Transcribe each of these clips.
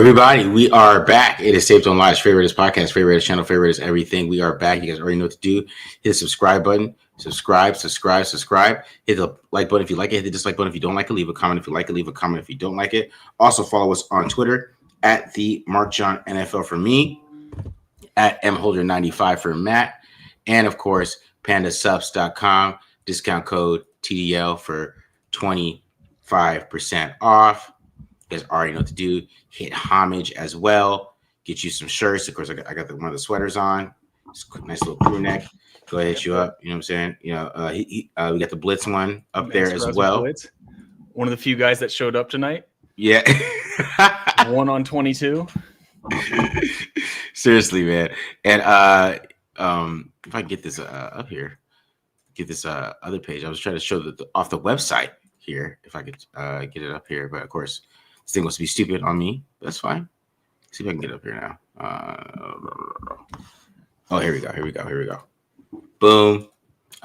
Everybody, we are back. It is Tapedontlie.store's favorite podcast, favorite channel, favorite is everything. We are back. You guys already know what to do. Hit the subscribe button. Subscribe. Hit the like button if you like it. Hit the dislike button if you don't like it. Leave a comment if you like it. Leave a comment if you don't like it. Also follow us on Twitter at the Mark John NFL for me, at mholder95 for Matt, and of course pandasups.com. Discount code TDL for 25% off. You guys already know what to do. Hit homage as well. Get you some shirts. Of course, I got one of the sweaters on. Just a nice little crew neck. Go ahead, hit you up. You know what I'm saying? You know, we got the Blitz one up there as well. Blitz. One of the few guys that showed up tonight. Yeah. 1 on 22. Seriously, man. And if I get this up here, get this other page. I was trying to show off the website here. If I could get it up here, but of course. This thing wants to be stupid on me. That's fine. See if I can get up here now. Oh, here we go. Boom.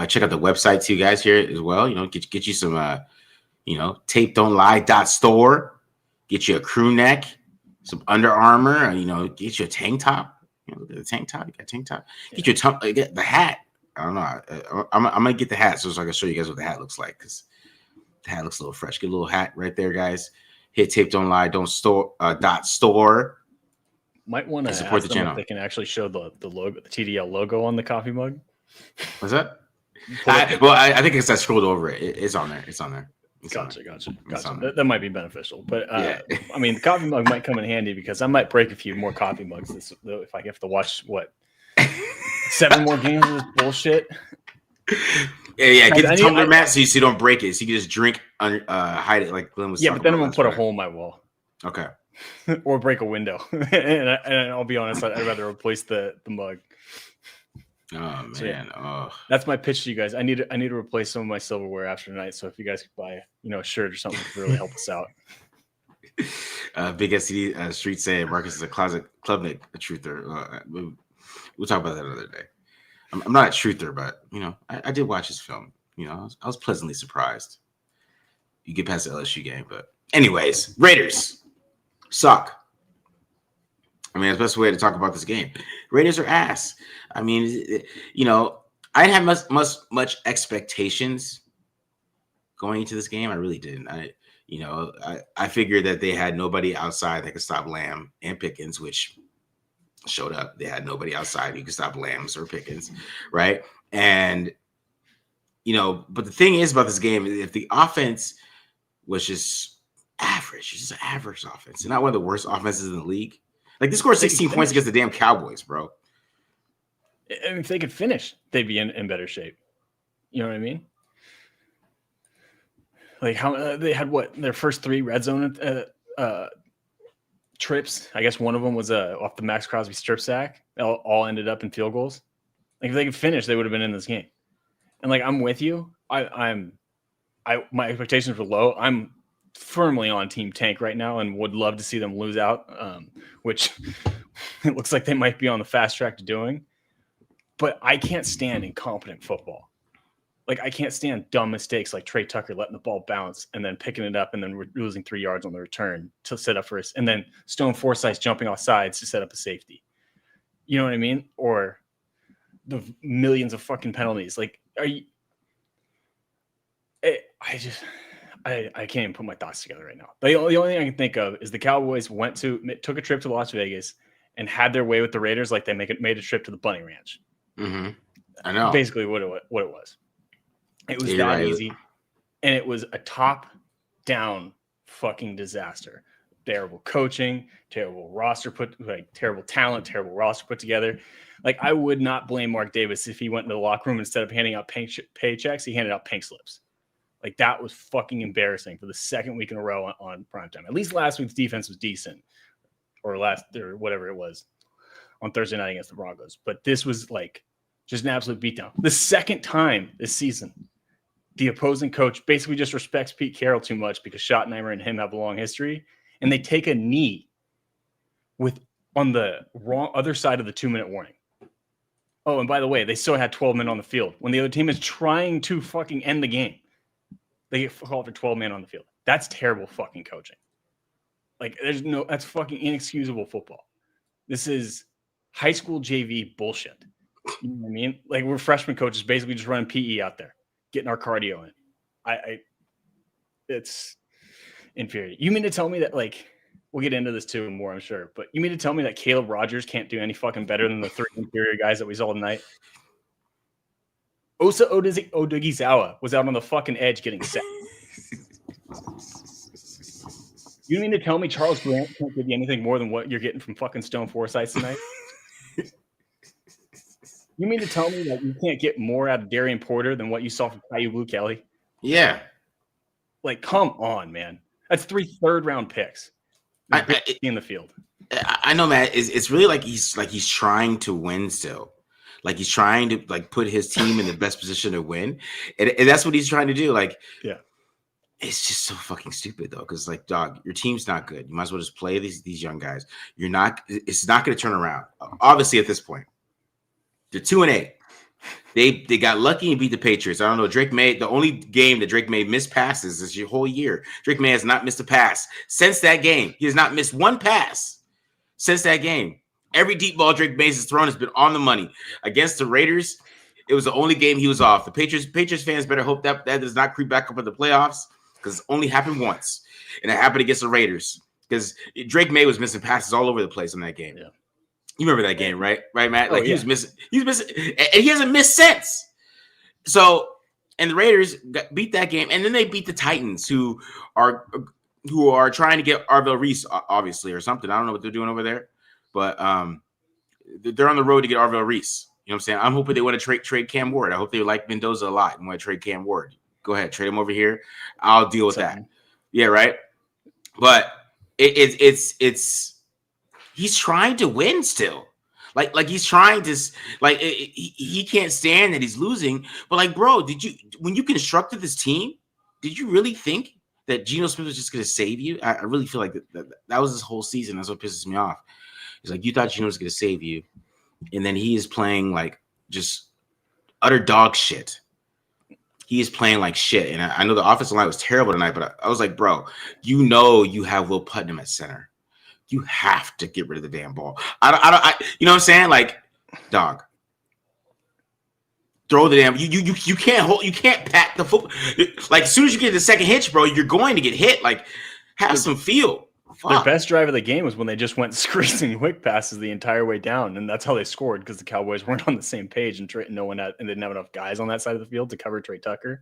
Check out the website too, guys, here as well. You know, get you some, Tapedontlie.store. Get you a crew neck, some Under Armour. Get you a tank top. Look at the tank top. You got a tank top. Get your get the hat. I don't know. I'm gonna get the hat so I can show you guys what the hat looks like because the hat looks a little fresh. Get a little hat right there, guys. Hit Tapedontlie.store. Might want to support the channel. If they can actually show the logo, the TDL logo on the coffee mug. What's that? I think it's I scrolled over it. It's on there. Gotcha. That might be beneficial, but yeah. I mean, the coffee mug might come in handy because I might break a few more coffee mugs if I have to watch 7 more games of this bullshit. Yeah. Get the tumbler mat so you don't break it. So you can just drink, hide it like Glenn was. Yeah, but then I'm gonna put a hole in my wall. Okay. Or break a window. and I'll be honest, I'd rather replace the mug. Oh man. So, yeah. That's my pitch to you guys. I need to replace some of my silverware after tonight. So if you guys could buy a shirt or something to really help us out. Big SCD Street saying Marcus is a closet clubnik, a truther. We'll talk about that another day. I'm not a truther, but I did watch his film. I was pleasantly surprised. You get past the LSU game, but anyways, Raiders suck. I mean, that's the best way to talk about this game. Raiders are ass. I mean, I didn't have much expectations going into this game. I really didn't. I figured that they had nobody outside that could stop Lamb and Pickens, which showed up. They had nobody outside who could stop Lambs or Pickens, right? And but the thing is about this game, if the offense was just average, it's just an average offense, and not one of the worst offenses in the league. Like they scored 16 points against the damn Cowboys, bro. I mean, if they could finish, they'd be in better shape. You know what I mean? Like how they had their first 3 red zone trips. I guess one of them was off the Max Crosby strip sack. All ended up in field goals. Like if they could finish, they would have been in this game. And like I'm with you. My expectations were low. I'm firmly on Team Tank right now, and would love to see them lose out, which it looks like they might be on the fast track to doing. But I can't stand incompetent football. Like I can't stand dumb mistakes like Trey Tucker letting the ball bounce and then picking it up and then losing 3 yards on the return to set up for us, and then Stone Forsythe jumping off sides to set up a safety. You know what I mean? Or the millions of fucking penalties. Like, are you? I can't even put my thoughts together right now. The only thing I can think of is the Cowboys took a trip to Las Vegas and had their way with the Raiders, like they made a trip to the Bunny Ranch. Mm-hmm. I know basically what it was. It was that easy, and it was a top-down fucking disaster. Terrible coaching, terrible roster terrible talent, terrible roster put together. Like I would not blame Mark Davis if he went into the locker room instead of handing out paychecks, he handed out pink slips. Like that was fucking embarrassing for the second week in a row on primetime. At least last week's defense was decent, or whatever it was on Thursday night against the Broncos. But this was like just an absolute beatdown. The second time this season, the opposing coach basically just respects Pete Carroll too much because Schottenheimer and him have a long history, and they take a knee on the wrong other side of the 2-minute warning. Oh, and by the way, they still had 12 men on the field when the other team is trying to fucking end the game. They get called for 12 men on the field. That's terrible fucking coaching. Like, that's fucking inexcusable football. This is high school JV bullshit. You know what I mean? Like, we're freshman coaches basically just running PE out there, getting our cardio in. It's infuriating. You mean to tell me that, like, we'll get into this too more, I'm sure, but you mean to tell me that Caleb Rogers can't do any fucking better than the 3 inferior guys that we saw tonight? Osa Odugizawa was out on the fucking edge getting set. You mean to tell me Charles Grant can't give you anything more than what you're getting from fucking Stone Forsyth tonight? You mean to tell me that you can't get more out of Darian Porter than what you saw from Caillou Blue Kelly? Yeah. Like, come on, man. That's 3 third-round picks in the field. I know, man. It's really like he's trying to win still. Like, he's trying to, like, put his team in the best position to win. And that's what he's trying to do. Like, yeah. It's just so fucking stupid, though, because, like, dog, your team's not good. You might as well just play these young guys. It's not going to turn around. Obviously, at this point, they're 2-8. They got lucky and beat the Patriots. I don't know. Drake May, the only game that Drake May missed passes this whole year. Drake May has not missed a pass since that game. He has not missed one pass since that game. Every deep ball Drake May has thrown has been on the money. Against the Raiders, it was the only game he was off. The Patriots fans better hope that does not creep back up in the playoffs, because it only happened once, and it happened against the Raiders, because Drake May was missing passes all over the place in that game. Yeah. You remember that game, right, Matt? Like, yeah. he was missing, and he hasn't missed since. So, and the Raiders beat that game, and then they beat the Titans, who are trying to get Arvell Reese, obviously, or something. I don't know what they're doing over there, but they're on the road to get Arvell Reese. You know what I'm saying? I'm hoping they want to trade Cam Ward. I hope they like Mendoza a lot and want to trade Cam Ward. Go ahead, trade him over here. I'll deal with that. Yeah, right. But it's he's trying to win still. Like he's trying to, like, he can't stand that he's losing. But, like, bro, when you constructed this team, did you really think that Geno Smith was just going to save you? I really feel like that was his whole season. That's what pisses me off. It's like, you thought Geno was going to save you, and then he is playing like just utter dog shit. He is playing like shit. And I know the offensive line was terrible tonight, but I was like, bro, you have Will Putnam at center. You have to get rid of the damn ball. I you know what I'm saying? Like, dog, throw the damn. You can't pat the football. Like, as soon as you get the second hitch, bro, you're going to get hit. Like, have some feel. Fuck. Their best drive of the game was when they just went screeching quick passes the entire way down, and that's how they scored, because the Cowboys weren't on the same page, and they didn't have enough guys on that side of the field to cover Trey Tucker.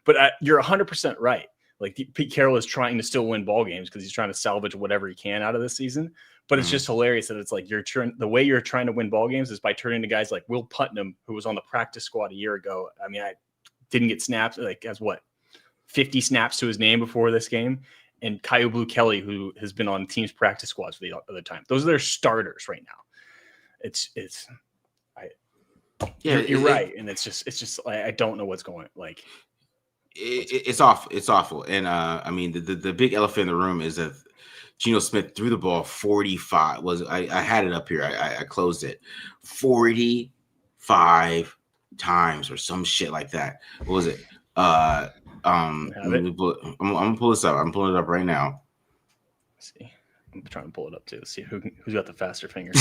But you're 100% right. Like, Pete Carroll is trying to still win ball games because he's trying to salvage whatever he can out of this season. But it's just hilarious that it's like the way you're trying to win ball games is by turning to guys like Will Putnam, who was on the practice squad a year ago. I mean, I didn't get snaps, like, as 50 snaps to his name before this game. And Caillou Blue Kelly, who has been on team's practice squads for the other time. Those are their starters right now. You're right. And it's just I don't know what's going, like, it's awful. It's awful. And I mean, the big elephant in the room is that Geno Smith threw the ball 45. I had it up here. I closed it 45 times or some shit like that. What was it? I'm gonna pull this up. I'm pulling it up right now. Let's see. I'm trying to pull it up too. Let's see who's got the faster fingers.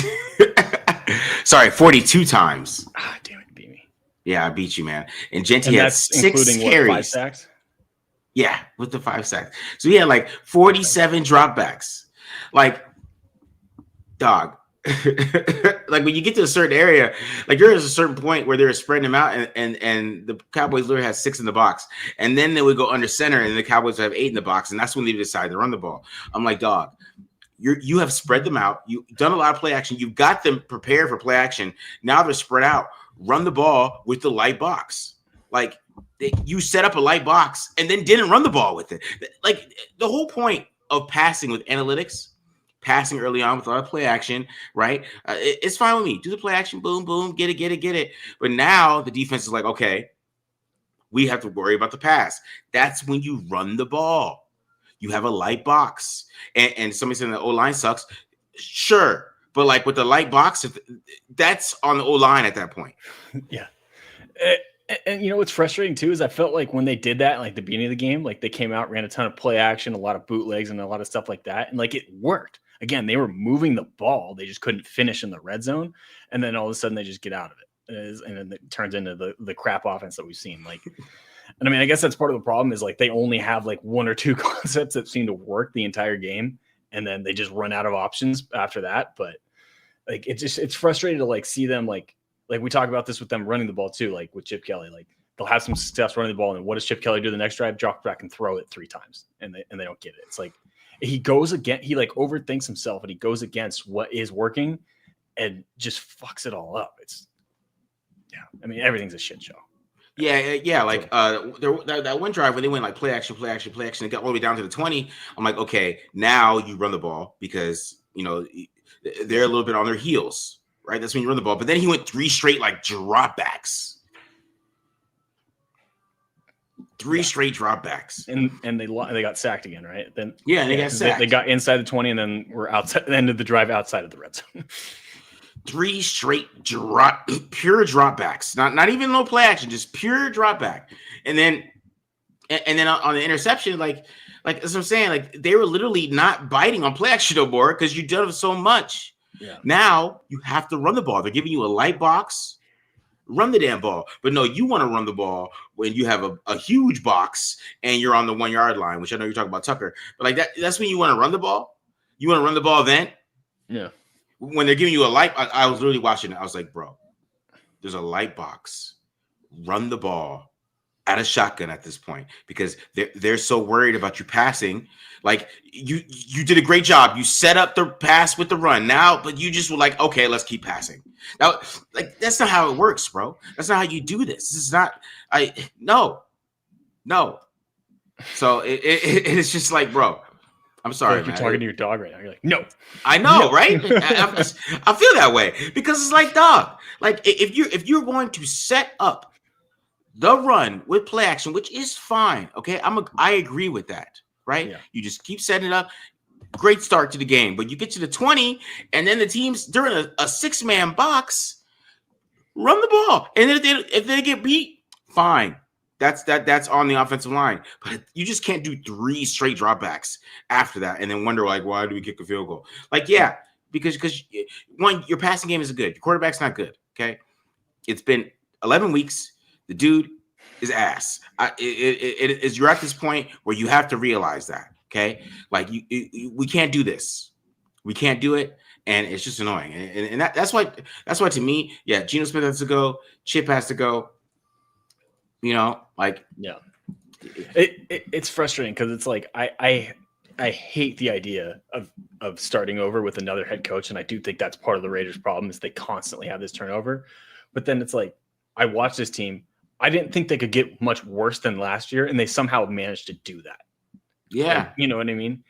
Sorry, 42 times. Ah, damn it, beat me. Yeah, I beat you, man. And Genty had 6 carries. 5 sacks? Yeah, with the 5 sacks. So he had like 47 dropbacks. Like, dog. Like, when you get to a certain area, like, there is a certain point where they're spreading them out, and the Cowboys literally has 6 in the box, and then they would go under center, and the Cowboys have 8 in the box, and that's when they decide to run the ball. I'm like, dog, you have spread them out. You've done a lot of play action. You've got them prepared for play action. Now they're spread out. Run the ball with the light box. Like, you set up a light box and then didn't run the ball with it. Like, the whole point of passing with analytics, passing early on with a lot of play action, right? It's fine with me. Do the play action, boom, boom, get it. But now the defense is like, okay, we have to worry about the pass. That's when you run the ball. You have a light box. And somebody said the O-line sucks. Sure. But, like, with the light box, that's on the O-line at that point. Yeah. And you know what's frustrating too is I felt like when they did that, like the beginning of the game, like they came out, ran a ton of play action, a lot of bootlegs, and a lot of stuff like that, and like it worked. Again, they were moving the ball, they just couldn't finish in the red zone, and then all of a sudden they just get out of it, and then it turns into the crap offense that we've seen. Like, and I mean, I guess that's part of the problem is like they only have like one or two concepts that seem to work the entire game, and then they just run out of options after that. But like it's frustrating to like see them like we talk about this with them running the ball too, like with Chip Kelly, like they'll have some success running the ball, and what does Chip Kelly do the next drive? Drop back and throw it 3 times, and they don't get it. It's like he goes against, he like overthinks himself, and he goes against what is working, and just fucks it all up. It's I mean everything's a shit show. Yeah. Like that one drive where they went like play action, they got all the way down to the 20. I'm like, okay, now you run the ball because you know they're a little bit on their heels. Right, that's when you run the ball. But then he went 3 straight like dropbacks, 3 straight dropbacks, and they got sacked again, right? Then they got sacked. They got inside the 20, and then we're outside. The end of the drive outside of the red zone. 3 straight pure dropbacks, not even no play action, just pure dropback. And then on the interception, like as I'm saying, like they were literally not biting on play action no more because you done it so much. Yeah. Now you have to run the ball. They're giving you a light box, run the damn ball. But no, you want to run the ball when you have a huge box and you're on the 1 yard line, which I know you're talking about Tucker. But like that's when you want to run the ball. You want to run the ball then? Yeah. When they're giving you a light, I was literally watching it. I was like, bro, there's a light box. Run the ball at a shotgun at this point because they're so worried about you passing. Like you did a great job. You set up the pass with the run now, but you just were like, okay, let's keep passing. Now, like that's not how it works, bro. That's not how you do this. This is not. No. So it's just like, bro. I'm sorry, like you're talking to your dog right now. You're like, no. I know, no. Right? I feel that way because it's like, dog. Like if you're going to set up the run with play action, which is fine, okay. I agree with that, right? Yeah. You just keep setting it up. Great start to the game, but you get to the 20, and then the teams during a 6-man box run the ball, and if they get beat, fine. That's on the offensive line, but you just can't do 3 straight dropbacks after that, and then wonder like, why do we kick a field goal? Like, yeah, because one, your passing game isn't good, your quarterback's not good. Okay, it's been 11 weeks. The dude is ass. You're at this point where you have to realize that. Okay, like we can't do this. We can't do it, and it's just annoying. And that's why to me, yeah, Geno Smith has to go. Chip has to go. You know, like yeah, it's frustrating because it's like I hate the idea of starting over with another head coach, and I do think that's part of the Raiders' problem is they constantly have this turnover. But then it's like I watch this team. I didn't think they could get much worse than last year, and they somehow managed to do that. Yeah. Like, you know what I mean?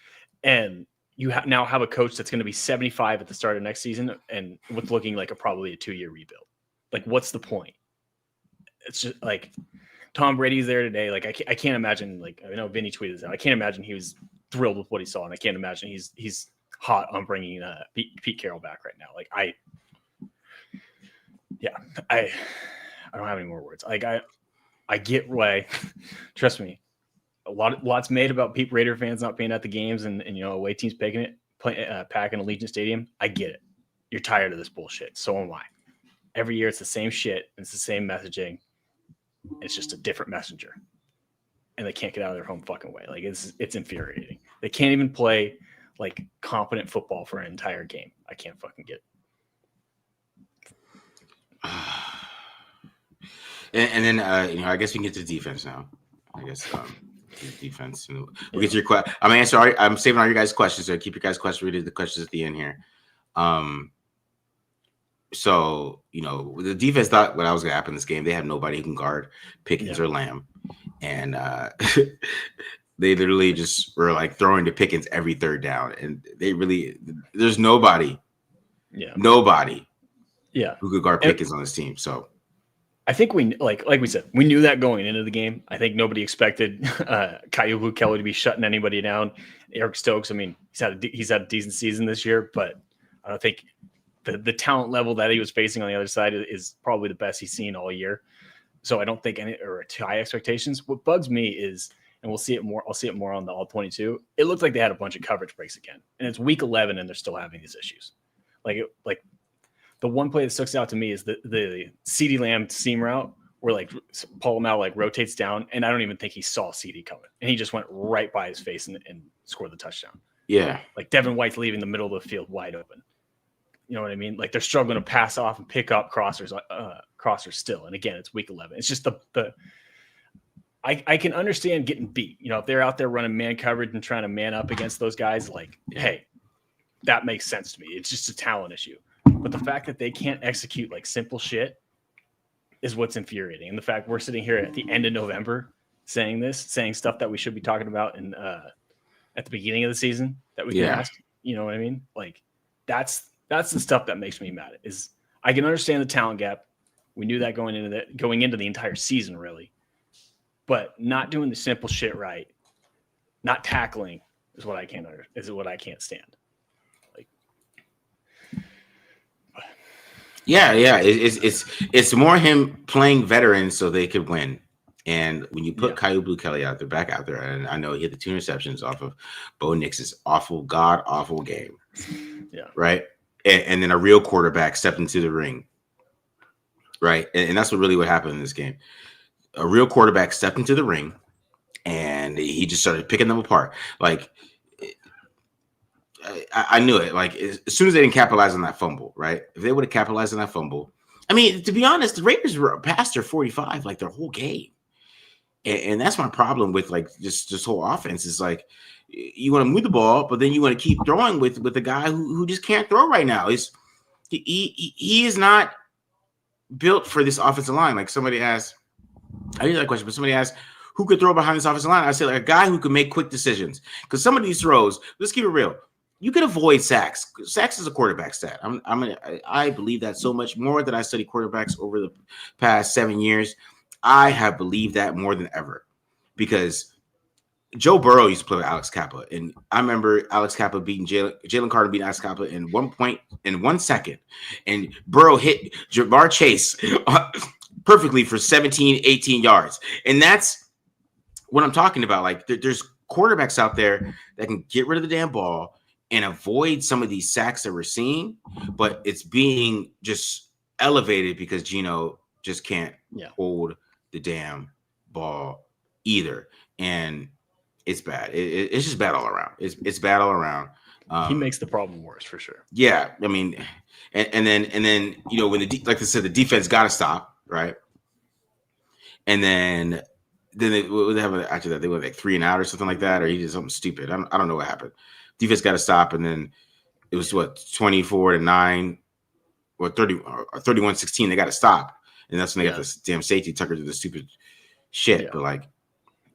And you now have a coach that's going to be 75 at the start of next season and what's looking like probably a 2-year rebuild. Like, what's the point? It's just like Tom Brady's there today. Like, I can't imagine, like, I know Vinny tweeted this out. I can't imagine he was thrilled with what he saw, and I can't imagine he's hot on bringing Pete Carroll back right now. Like, I don't have any more words. Like I get why. Trust me, lots made about Raider fans not being at the games and you know away teams packing Allegiant Stadium. I get it. You're tired of this bullshit. So am I. Every year it's the same shit. And it's the same messaging. It's just a different messenger, and they can't get out of their home fucking way. Like it's infuriating. They can't even play like competent football for an entire game. I can't fucking get it. And then I guess we can get to defense now. I guess defense. We'll get to your question. I'm saving all your guys' questions, so keep your guys' questions. We did the questions at the end here. So the defense thought what I was going to happen in this game. They have nobody who can guard Pickens or Lamb, and they literally just were like throwing to Pickens every third down, and there's nobody, nobody, who could guard Pickens on this team. So. I think we like we said, we knew that going into the game. I think nobody expected Kyle Kelly to be shutting anybody down. Eric Stokes, I mean, he's had a decent season this year, but I don't think the talent level that he was facing on the other side is probably the best he's seen all year. So I don't think any or too high expectations. What bugs me is, and we'll see it more. I'll see it more on the all 22. It looks like they had a bunch of coverage breaks again, and it's week 11, and they're still having these issues. Like the one play that sticks out to me is the CeeDee Lamb seam route where like Paul Mal like rotates down, and I don't even think he saw CeeDee coming, and he just went right by his face and scored the touchdown. Yeah, like Devin White's leaving the middle of the field wide open. You know what I mean? Like they're struggling to pass off and pick up crossers still. And again, it's week 11. It's just I can understand getting beat. You know, if they're out there running man coverage and trying to man up against those guys, like, hey, that makes sense to me. It's just a talent issue. But the fact that they can't execute like simple shit is what's infuriating. And the fact we're sitting here at the end of November saying stuff that we should be talking about in at the beginning of the season that we can ask. You know what I mean? Like that's the stuff that makes me mad. Is I can understand the talent gap. We knew that going into the entire season, really. But not doing the simple shit right, not tackling is what I can't stand. Like, it's more him playing veterans so they could win. And when you put Kyle Blue Kelly back out there, and I know he had the 2 interceptions off of Bo Nix's god awful game. Yeah. Right. And then a real quarterback stepped into the ring. Right. And that's what happened in this game. A real quarterback stepped into the ring and he just started picking them apart. Like, I knew it. Like, as soon as they didn't capitalize on that fumble, right? If they would have capitalized on that fumble, I mean, to be honest, the Raiders were past their 45 like their whole game. And that's my problem with like just this whole offense is like you want to move the ball, but then you want to keep throwing with the guy who just can't throw right now. He is not built for this offensive line. Like somebody asked, I didn't that question, but somebody asked who could throw behind this offensive line. I said like a guy who could make quick decisions because some of these throws. Let's keep it real. You can avoid sacks. Sacks is a quarterback stat. I believe that so much more that I studied quarterbacks over the past 7 years. I have believed that more than ever because Joe Burrow used to play with Alex Kappa. And I remember Alex Kappa beating Jalen Carter beating Alex Kappa in 1 second. And Burrow hit Jamar Chase perfectly for 17, 18 yards. And that's what I'm talking about. Like there's quarterbacks out there that can get rid of the damn ball and avoid some of these sacks that we're seeing, but it's being just elevated because Geno just can't hold the damn ball either. And it's bad. It's just bad all around. It's bad all around. He makes the problem worse for sure. Yeah. I mean, and then, you know, when like I said, the defense got to stop. Right. And then they have after that, they went like 3 and out or something like that, or he did something stupid. I don't know what happened. Defense got to stop. And then it was 24-9 or 31-16. They got to stop. And that's when they got this damn safety Tucker to the stupid shit. Yeah. But like,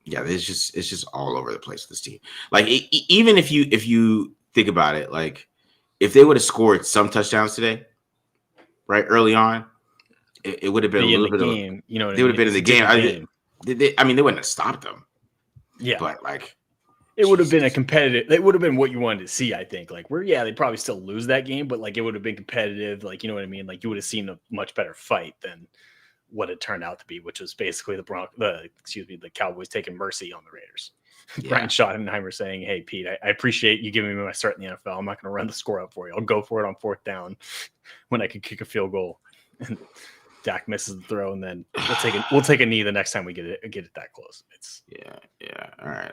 it's just all over the place with this team. Like even if you think about it, like if they would have scored some touchdowns today, right early on, it would have been a little bit game. You know, they would have been in the game. I mean, they wouldn't have stopped them. Yeah, but like. It would have been a competitive. It would have been what you wanted to see, I think. Like, they'd probably still lose that game, but like it would have been competitive. Like, you know what I mean? Like, you would have seen a much better fight than what it turned out to be, which was basically the Cowboys taking mercy on the Raiders. Yeah. Brian Schottenheimer saying, "Hey, Pete, I appreciate you giving me my start in the NFL. I'm not going to run the score up for you. I'll go for it on 4th down when I can kick a field goal." And Dak misses the throw, and then we'll take a knee the next time we get it that close. It's all right.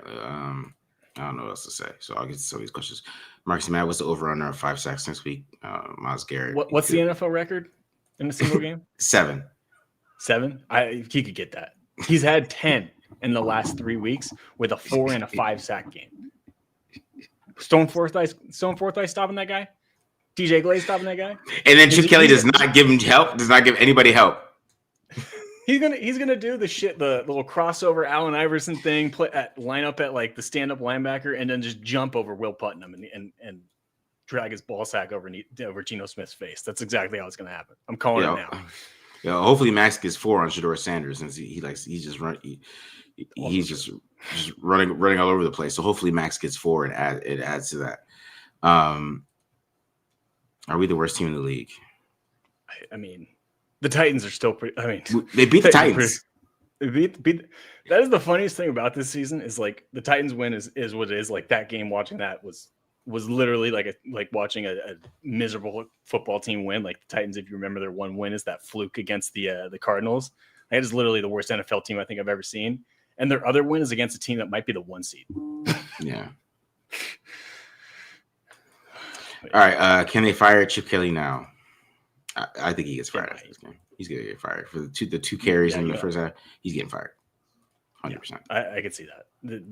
I don't know what else to say, so I'll get to some of these questions. Marcus Matt, what's the over/under of 5 sacks next week? Myles Garrett. What's the NFL record in a single game? 7. 7? He could get that. He's had 10 in the last 3 weeks with a 4 and a 5 sack game. Stone Forsythe stopping that guy? DJ Glaze stopping that guy? And then Chip Kelly does not give him help. Does not give anybody help. He's gonna do the shit, the little crossover Allen Iverson thing, line up at like the stand-up linebacker, and then just jump over Will Putnam and drag his ball sack over Geno Smith's face. That's exactly how it's gonna happen. I'm calling it now. Yeah, hopefully Max gets 4 on Shedeur Sanders since he's just running all over the place. So hopefully Max gets 4 and it adds to that. Are we the worst team in the league? I mean, The Titans are still pretty. I mean, they beat the Titans. Beat. That is the funniest thing about this season is like the Titans win is what it is. Like that game, watching that was literally like watching a miserable football team win. Like the Titans, if you remember, their one win is that fluke against the Cardinals. That is literally the worst NFL team I think I've ever seen. And their other win is against a team that might be the 1 seed. Yeah. All right. Can they fire Chip Kelly now? I think he gets fired after this game. He's gonna get fired for the two carries in the first half. He's getting fired. 100%. Yeah, I could see that.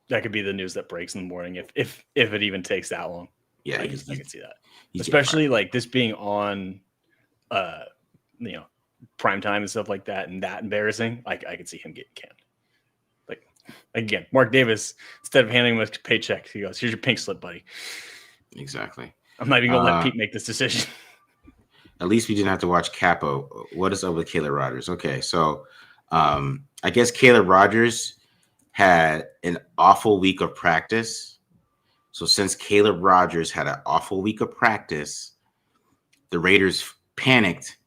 That could be the news that breaks in the morning if it even takes that long. Yeah, I could see that. Especially like this being on, prime time and stuff like that, and that embarrassing. I could see him getting canned. Like again, Mark Davis, instead of handing him a paycheck, he goes, "Here's your pink slip, buddy." Exactly. I'm not even gonna let Pete make this decision. At least we didn't have to watch Capo. What is up with Caleb Rogers? Okay, so I guess Caleb Rogers had an awful week of practice. So since Caleb Rogers had an awful week of practice, the Raiders panicked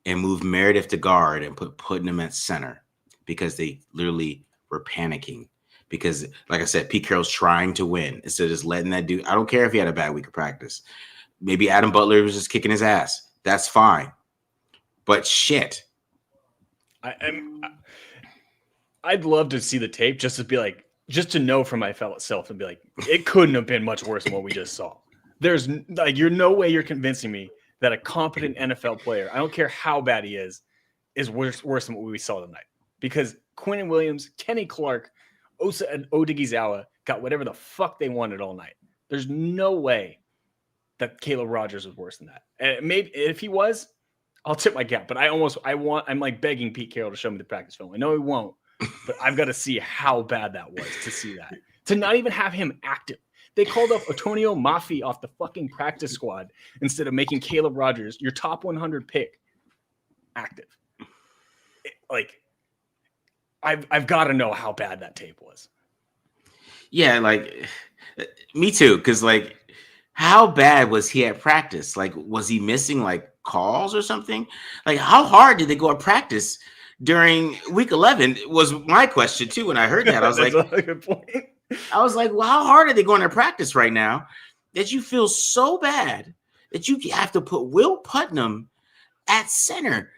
and moved Meredith to guard and putting him at center because they literally were panicking. Because, like I said, Pete Carroll's trying to win instead of just letting that dude. I don't care if he had a bad week of practice. Maybe Adam Butler was just kicking his ass. That's fine. But shit. I'd love to see the tape just to know for my fellow self and be like, it couldn't have been much worse than what we just saw. There's you're no way you're convincing me that a competent NFL player, I don't care how bad he is worse than what we saw tonight. Because Quinnen Williams, Kenny Clark, Osa and Odighizuwa got whatever the fuck they wanted all night. There's no way that Caleb Rogers was worse than that. And maybe if he was, I'll tip my cap. But I'm like begging Pete Carroll to show me the practice film. I know he won't, but I've got to see how bad that was to see that. To not even have him active. They called up Antonio Mafi off the fucking practice squad instead of making Caleb Rogers, your top 100 pick, active. I've got to know how bad that tape was. Yeah, like me too. Because like, how bad was he at practice? Like, was he missing like calls or something? Like, how hard did they go at practice during week 11? Was my question too. When I heard that, I was like, a good point. I was like, well, how hard are they going to practice right now that you feel so bad that you have to put Will Putnam at center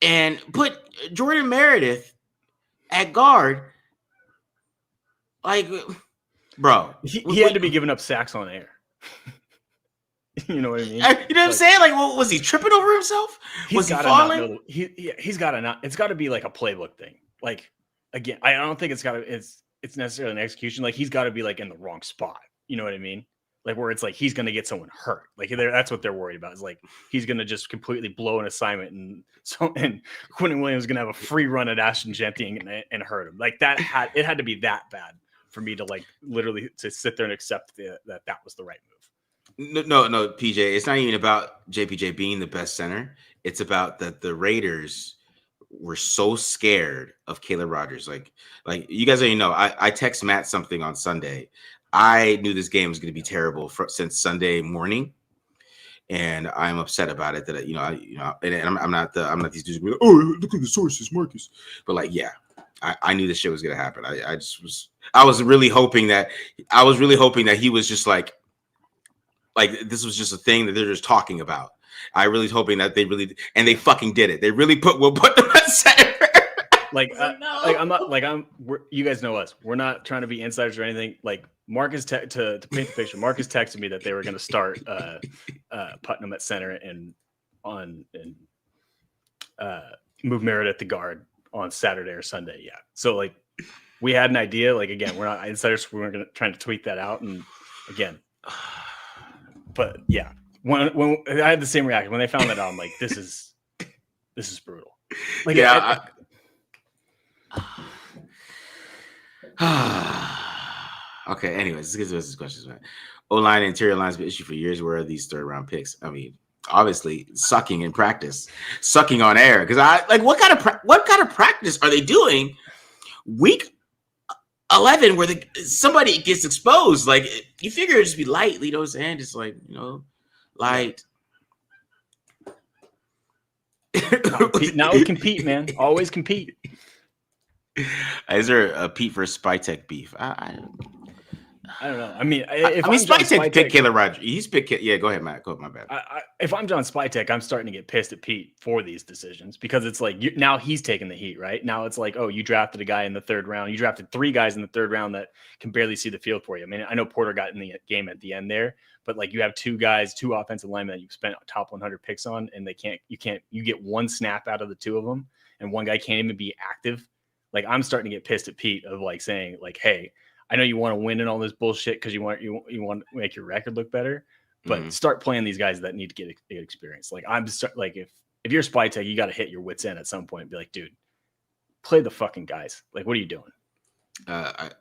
and put Jordan Meredith at guard? Like, bro, he had to be giving up sacks on air. You know what I mean? You know what I'm saying? Like, was he tripping over himself? Was he falling? He's got to not. It's got to be like a playbook thing. Like, again, I don't think it's necessarily an execution. Like, he's got to be like in the wrong spot. You know what I mean? Like, where it's like he's going to get someone hurt. Like, that's what they're worried about. Is like he's going to just completely blow an assignment, and Quinnen Williams is going to have a free run at Ashton Genty and hurt him. Like it had to be that bad for me to like literally to sit there and accept that was the right move. No, PJ. It's not even about JPJ being the best center. It's about that the Raiders were so scared of Caleb Rogers. Like you guys already know. I text Matt something on Sunday. I knew this game was going to be terrible since Sunday morning, and I'm upset about it. That I'm not these dudes. Like, oh, look at the sources, Marcus. But like, yeah, I knew this shit was going to happen. I was really hoping that he was just like this was just a thing that they're just talking about. I really was hoping that they fucking did it. They really put them at center. You guys know us. We're not trying to be insiders or anything. Like Marcus to paint the picture. Marcus texted me that they were going to start Putnam at center and move Meredith to guard on Saturday or Sunday. Yeah. So like we had an idea. Like again, we're not insiders. We weren't trying to tweet that out. And again, but yeah, when I had the same reaction when they found that out, I'm like, this is brutal. Like yeah. Okay. Anyways, let's get to these questions, man. O-line and interior lines been issue for years. Where are these third round picks? I mean, obviously sucking in practice, sucking on air. Because what kind of practice are they doing week 11 where somebody gets exposed? Like you figure it'd just be light, you know what I'm saying? Just like light. Now we compete, man. Always compete. Is there a Pete versus Spytek beef? I don't know. I mean, if I'm Spytek picked Caleb Rogers. He's picked. Yeah, go ahead, Matt. Go ahead, my bad. If I'm John Spytek, I'm starting to get pissed at Pete for these decisions because it's like now he's taking the heat, right? Now it's like, oh, you drafted a guy in the third round. You drafted 3 guys in the third round that can barely see the field for you. I mean, I know Porter got in the game at the end there, but like you have 2 offensive linemen that you spent top 100 picks on, and you get 1 snap out of the 2 of them, and 1 guy can't even be active. Like I'm starting to get pissed at Pete of like saying like, hey, I know you want to win and all this bullshit because you want to make your record look better, but start playing these guys that need to get experience. Like if you're Spytek, you got to hit your wits end at some point and be like, dude, play the fucking guys. Like, what are you doing?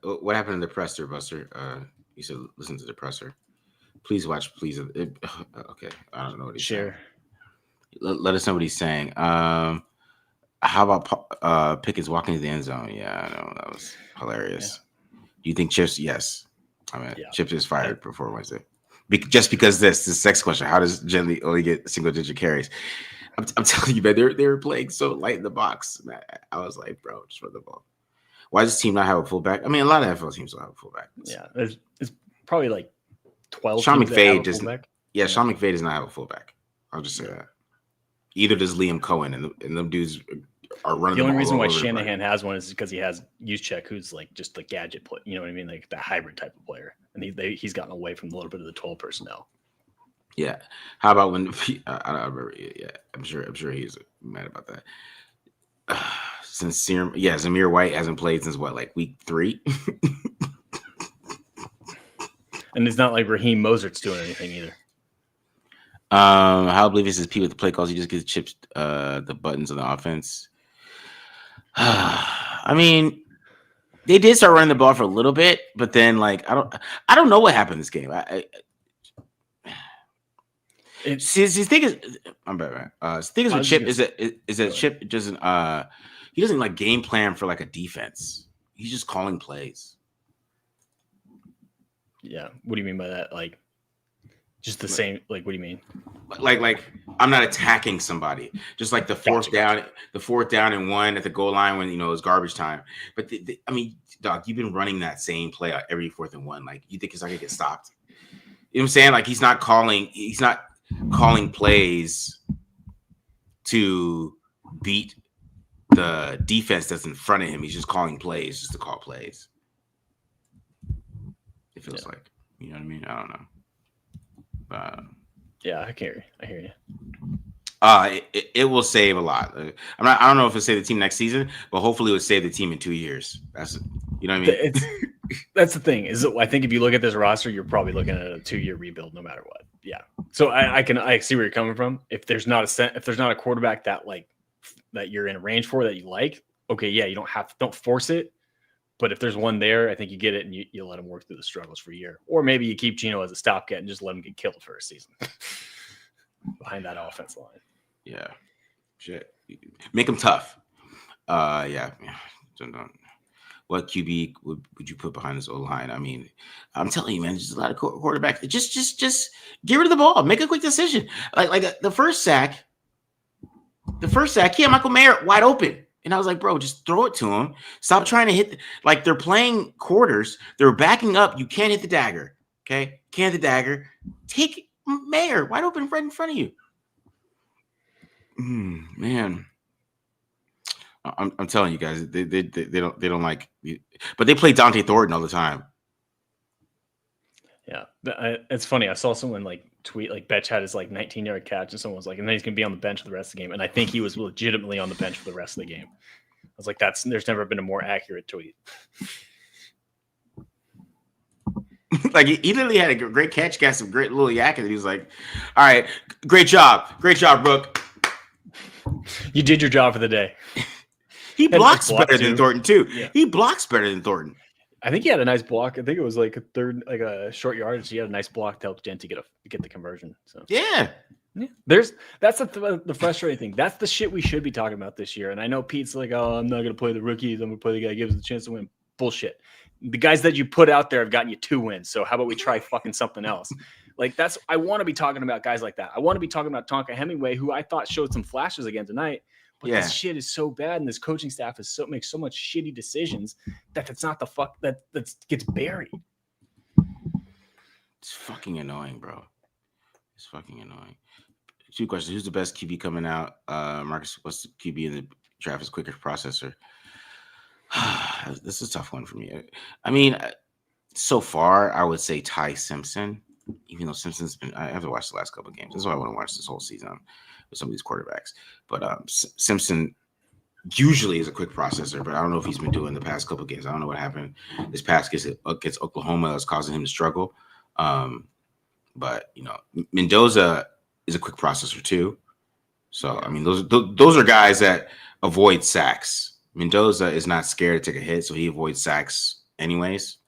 What happened in the presser, Buster? You said listen to the presser. Please watch. Please. Okay, I don't know what he's saying. Let us know what he's saying. How about Pickett's walking to the end zone? Yeah, I know that was hilarious. Yeah. Do you think Chips? Yes. I mean, Chips is fired before Wednesday. Just because this next question: how does Gently only get single-digit carries? I'm telling you, man, they were playing so light in the box. I was like, bro, just run the ball. Why does this team not have a fullback? I mean, a lot of NFL teams don't have a fullback. Yeah, it's probably like 12. Sean McVay doesn't. Yeah, Sean McVay does not have a fullback. I'll just say that. Either does Liam Cohen, and them dudes are running. The only reason why Shanahan has one is because he has Juszczyk, who's like just the gadget player. You know what I mean? Like the hybrid type of player, and he's gotten away from a little bit of the 12 personnel. Yeah. How about when I remember? Yeah, I'm sure he's mad about that. Since Zamir White hasn't played since what, like week 3. And it's not like Raheem Mostert's doing anything either. How oblivious is Pete with the play calls? He just gets chips the buttons on the offense. I mean, they did start running the ball for a little bit, but then like I don't know what happened in this game. His thing is, I'm bad, man. His thing is with Chip is that Chip doesn't he doesn't like game plan for like a defense. He's just calling plays. Yeah. What do you mean by that? Like just the same, like, what do you mean? Like I'm not attacking somebody. Just like the fourth down and 1 at the goal line when, it's garbage time. But I mean, dog, you've been running that same play out every 4th and 1. Like, you think it's not gonna get stopped? You know what I'm saying? Like, he's not calling plays to beat the defense that's in front of him. He's just calling plays just to call plays. It feels like, you know what I mean? I don't know. Yeah, I hear you. It will save a lot. I don't know if it'll save the team next season, but hopefully it will save the team in 2 years. That's, you know what I mean? That's the thing. I think if you look at this roster, you're probably looking at a 2-year rebuild, no matter what. Yeah. So I see where you're coming from. If there's not a quarterback that you're in a range for that you like, okay, yeah, you don't force it. But if there's one there, I think you get it and you let him work through the struggles for a year. Or maybe you keep Geno as a stopgap and just let him get killed for a season behind that offense line. Yeah. Shit. Make him tough. Yeah. What QB would you put behind this O-line? I mean, I'm telling you, man, there's a lot of quarterbacks. Just get rid of the ball. Make a quick decision. Like the first sack, he had Michael Mayer wide open. And I was like, bro, just throw it to him. Stop trying to hit. Like, they're playing quarters. They're backing up. You can't hit the dagger. Okay? Can't hit the dagger. Take Mayer wide open right in front of you. Man. I'm telling you guys, they don't like, but they play Dante Thornton all the time. Yeah. It's funny. I saw someone tweet Betch had his 19-yard catch, and someone was like, and then he's gonna be on the bench for the rest of the game. And I think he was legitimately on the bench for the rest of the game. I was like, there's never been a more accurate tweet. Like, he literally had a great catch, got some great little yak, and he was like, all right, great job, Brooke. You did your job for the day. He blocks better than Thornton too. Yeah. He blocks better than Thornton. I think he had a nice block. I think it was a short yardage. He had a nice block to help Genty get the conversion. So yeah. That's the frustrating thing. That's the shit we should be talking about this year. And I know Pete's like, oh, I'm not going to play the rookies. I'm going to play the guy who gives us a chance to win. Bullshit. The guys that you put out there have gotten you 2 wins. So how about we try fucking something else? Like I want to be talking about guys like that. I want to be talking about Tonka Hemingway, who I thought showed some flashes again tonight. But this shit is so bad, and this coaching staff makes so much shitty decisions that it's not the fuck that gets buried. It's fucking annoying, bro. It's fucking annoying. 2 questions. Who's the best QB coming out? Marcus, what's the QB in the draft is quickest processor? This is a tough one for me. I mean, so far, I would say Ty Simpson, even though Simpson's been, I have to watch the last couple of games. That's why I want to watch this whole season with some of these quarterbacks. But Simpson usually is a quick processor, but I don't know if he's been doing the past couple of games. I don't know what happened this past against Oklahoma that's causing him to struggle. But, you know, Mendoza is a quick processor too. So, I mean, those are guys that avoid sacks. Mendoza is not scared to take a hit, so he avoids sacks anyways.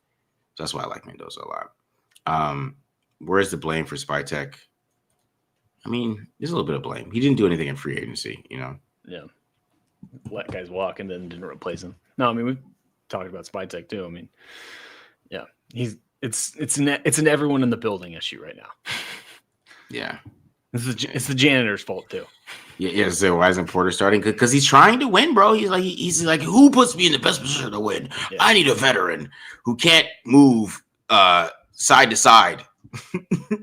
So that's why I like Mendoza a lot. Where's the blame for Spytek? I mean, there's a little bit of blame. He didn't do anything in free agency, you know? Yeah. Let guys walk and then didn't replace him. No, I mean, we've talked about Spytek too. I mean, yeah, it's an everyone in the building issue right now. Yeah. It's the janitor's fault too. Yeah. So why isn't Porter starting? Because he's trying to win, bro. He's like, who puts me in the best position to win? Yeah. I need a veteran who can't move side to side.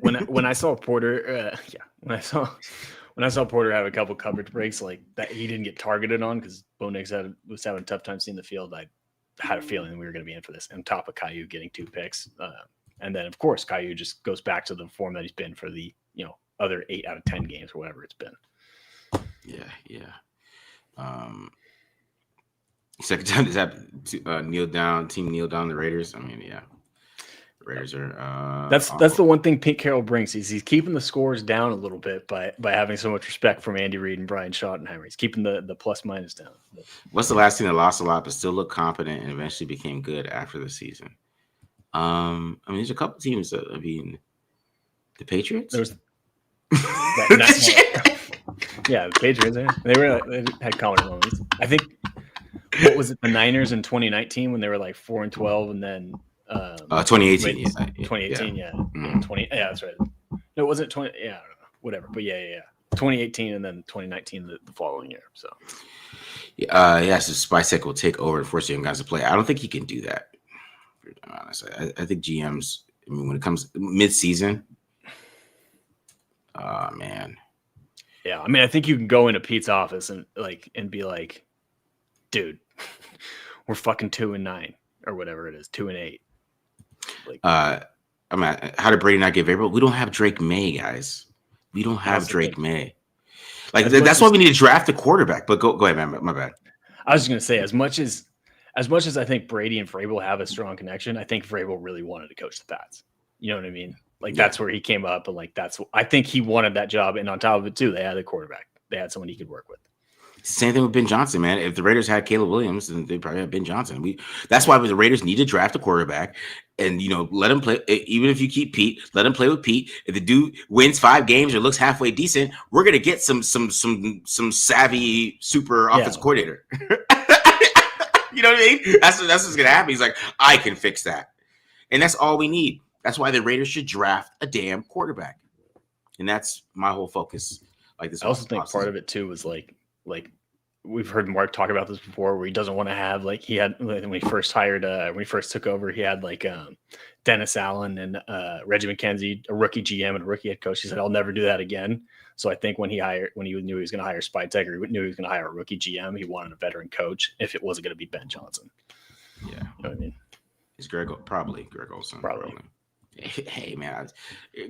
when I saw Porter, when I saw Porter have a couple coverage breaks like that, he didn't get targeted on because Bo Nix was having a tough time seeing the field. I had a feeling we were going to be in for this. On top of Caillou getting 2 picks, and then of course Caillou just goes back to the form that he's been for the other 8 out of 10 games or whatever it's been. Yeah. Second time this happened to team kneel down the Raiders. I mean, yeah. The Raiders are that's the one thing Pete Carroll brings. He's keeping the scores down a little bit by having so much respect from Andy Reid and Brian Schottenheimer. He's keeping the plus minus down. What's the last team that lost a lot but still looked competent and eventually became good after the season? I mean, there's a couple teams that, the Patriots. There was the Patriots. They had college moments. I think what was it, the Niners in 2019 when they were like 4-12, and then 2018. 2018, yeah. Mm-hmm. 20. Yeah, that's right. No, it wasn't 20. Yeah, I don't know. Whatever. But yeah. 2018 and then 2019 the following year. So. So Spytek will take over and force young guys to play. I don't think he can do that. Honestly, I think GMs. I mean, when it comes mid-season. Oh man. Yeah, I mean, I think you can go into Pete's office and be like, dude, we're fucking 2-9 or whatever it is, 2-8. Like, I mean, how did Brady not get variable? We don't have Drake May, guys. We don't have Drake May. Like that's why we need to draft a quarterback. But go ahead, man. My bad. I was just gonna say, as much as I think Brady and Vrabel have a strong connection, I think Vrabel really wanted to coach the Pats. You know what I mean? Like that's where he came up, and I think he wanted that job. And on top of it too, they had a quarterback. They had someone he could work with. Same thing with Ben Johnson, man. If the Raiders had Caleb Williams, then they probably had Ben Johnson. That's why the Raiders need to draft a quarterback and let him play. Even if you keep Pete, let him play with Pete. If the dude wins 5 games or looks halfway decent, we're gonna get some savvy super offense coordinator. You know what I mean? That's what's gonna happen. He's like, I can fix that, and that's all we need. That's why the Raiders should draft a damn quarterback, and that's my whole focus. Like this, I also think part of it too was like we've heard Mark talk about this before, where he doesn't want to have he had when he first took over, he had Dennis Allen and Reggie McKenzie, a rookie GM and a rookie head coach. He said, I'll never do that again. So I think when he knew he was going to hire Spytek, or he knew he was going to hire a rookie GM, he wanted a veteran coach if it wasn't going to be Ben Johnson. Yeah. You know what I mean? It's probably Greg Olsen. Probably. Hey man,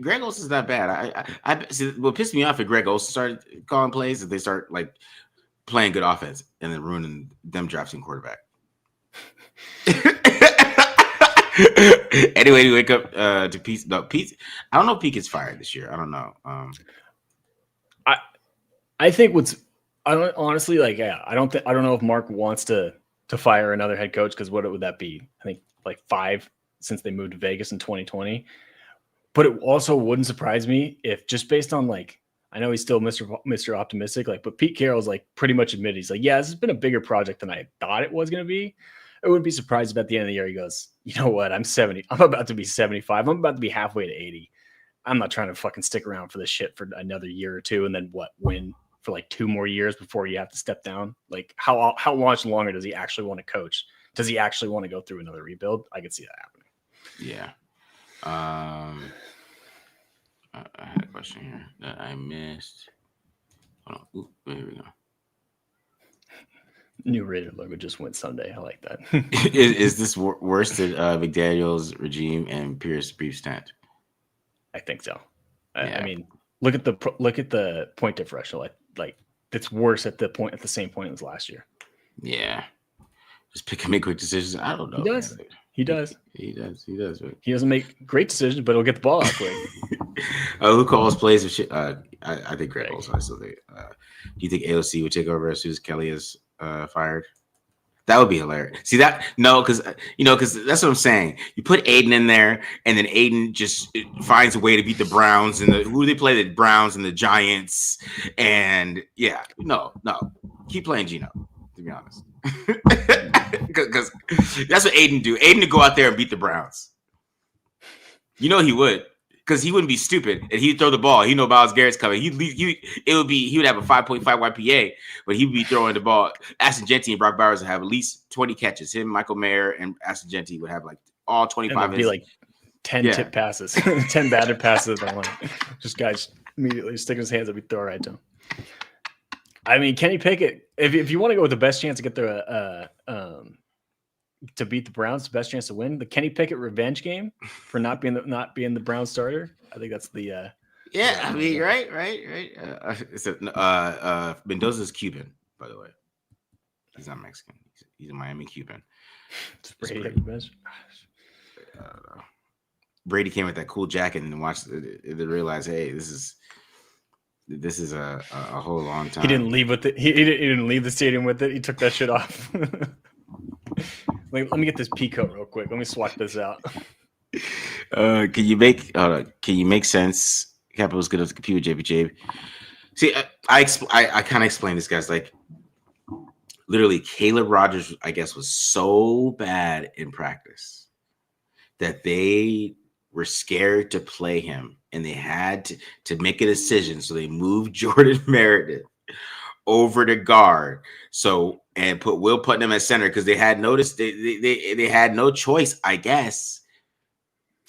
Greg Olsen's not bad. I see what pissed me off if Greg Olsen started calling plays, if they start playing good offense and then ruining them drafting quarterback. Anyway, you wake up to Pete. No, Pete. I don't know if Pete gets fired this year. I don't know. I think I don't know if Mark wants to fire another head coach, because what would that be? I think 5 since they moved to Vegas in 2020. But it also wouldn't surprise me if, just based on I know he's still Mr. Optimistic, but Pete Carroll's pretty much admitted, he's yeah, this has been a bigger project than I thought it was going to be. I wouldn't be surprised if at the end of the year he goes, you know what, I'm 70. I'm about to be 75. I'm about to be halfway to 80. I'm not trying to fucking stick around for this shit for another year or two and then win for like 2 more years before you have to step down. Like how much longer does he actually want to coach? Does he actually want to go through another rebuild? I could see that happening. Yeah. I had a question here that I missed. Hold on. Ooh, here we go. New Rated logo just went Sunday. I like that. is this worse than McDaniel's regime and Pierce's brief stint? I think so. I mean, look at the point differential. Like it's worse at the same point as last year. Yeah. Just make quick decisions. I don't know. He does. Man. He does. Right? He doesn't make great decisions, but he'll get the ball out quick. Who calls plays of shit? I think Greg Olson. I still think. Do you think AOC would take over as soon as Kelly is fired? That would be hilarious. See that? No, because that's what I'm saying. You put Aiden in there, and then Aiden just finds a way to beat the Browns and who do they play? The Browns and the Giants, and yeah, no, keep playing Gino. To be honest, because that's what Aiden do. Aiden to go out there and beat the Browns. You know he would. Because he wouldn't be stupid and he'd throw the ball. He know Myles Garrett's coming. He would have a 5.5 YPA, but he'd be throwing the ball. Ashton Genty and Brock Bowers would have at least 20 catches. Him, Michael Mayer, and Ashton Genty would have like all 25. It'd be like 10 tip passes, 10 batted passes. Just guys immediately sticking his hands up, he'd throw right to him. I mean, Kenny Pickett, if you want to go with the best chance to get to beat the Browns, the best chance to win, the Kenny Pickett revenge game for not being the Browns starter. I think that's the I mean, right. Mendoza's Cuban, by the way. He's not Mexican. He's a Miami Cuban. Brady came with that cool jacket and watched it, realized, hey, this is a whole long time. He didn't leave with it. He didn't leave the stadium with it. He took that shit off. Let me get this peacoat real quick. Let me swap this out. Can you make sense? Capital's good at the computer, JPJ. See, I kind of explained this, guys. Like, literally, Caleb Rogers, I guess, was so bad in practice that they were scared to play him, and they had to make a decision. So they moved Jordan Meredith over to guard. And put Will Putnam at center because they had noticed they had no choice, I guess.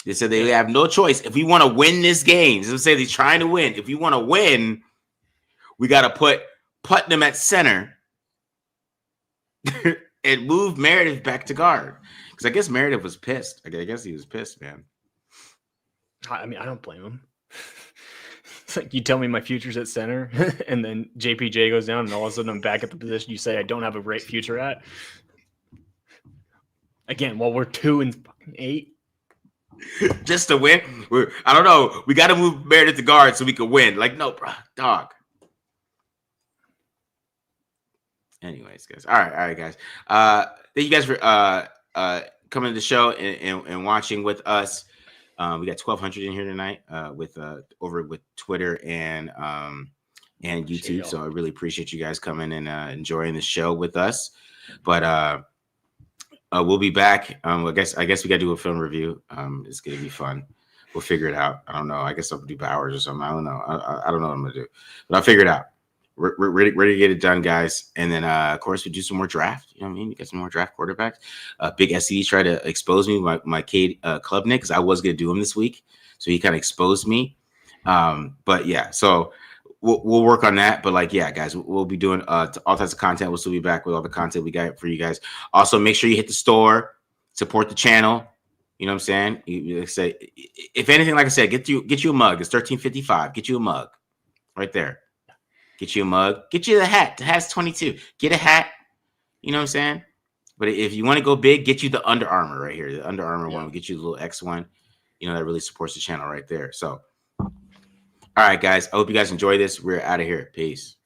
They said they have no choice. If we want to win this game, so say they're trying to win. If we want to win, we got to put Putnam at center and move Meredith back to guard. Because I guess Meredith was pissed. I guess he was pissed, man. I mean, I don't blame him. It's like you tell me my future's at center, and then JPJ goes down, and all of a sudden I'm back at the position you say I don't have a great future at. Again, while we're 2-8, just to win, I don't know. We got to move Meredith to guard so we can win. Like, no, bro, dog. Anyways, guys. All right, guys. Thank you guys for coming to the show and watching with us. We got 1,200 in here tonight with Twitter and YouTube. So I really appreciate you guys coming and enjoying the show with us. But we'll be back. I guess we got to do a film review. It's gonna be fun. We'll figure it out. I don't know. I guess I'll do Bowers or something. I don't know. I don't know what I'm gonna do, but I'll figure it out. We're ready to get it done, guys. And then, of course, we do some more draft. You know what I mean? You get some more draft quarterbacks. Big SED tried to expose me, my Cade Klubnik, because I was going to do him this week. So he kind of exposed me. But, yeah, so we'll work on that. But, like, yeah, guys, we'll be doing all types of content. We'll still be back with all the content we got for you guys. Also, make sure you hit the store, support the channel. You know what I'm saying? You say, if anything, like I said, get you a mug. It's $13.55. Get you a mug right there. Get you a mug. Get you the hat. The hat's $22. Get a hat. You know what I'm saying? But if you want to go big, get you the Under Armour right here. The Under Armour one will get you the little X one. You know, that really supports the channel right there. So, all right, guys. I hope you guys enjoy this. We're out of here. Peace.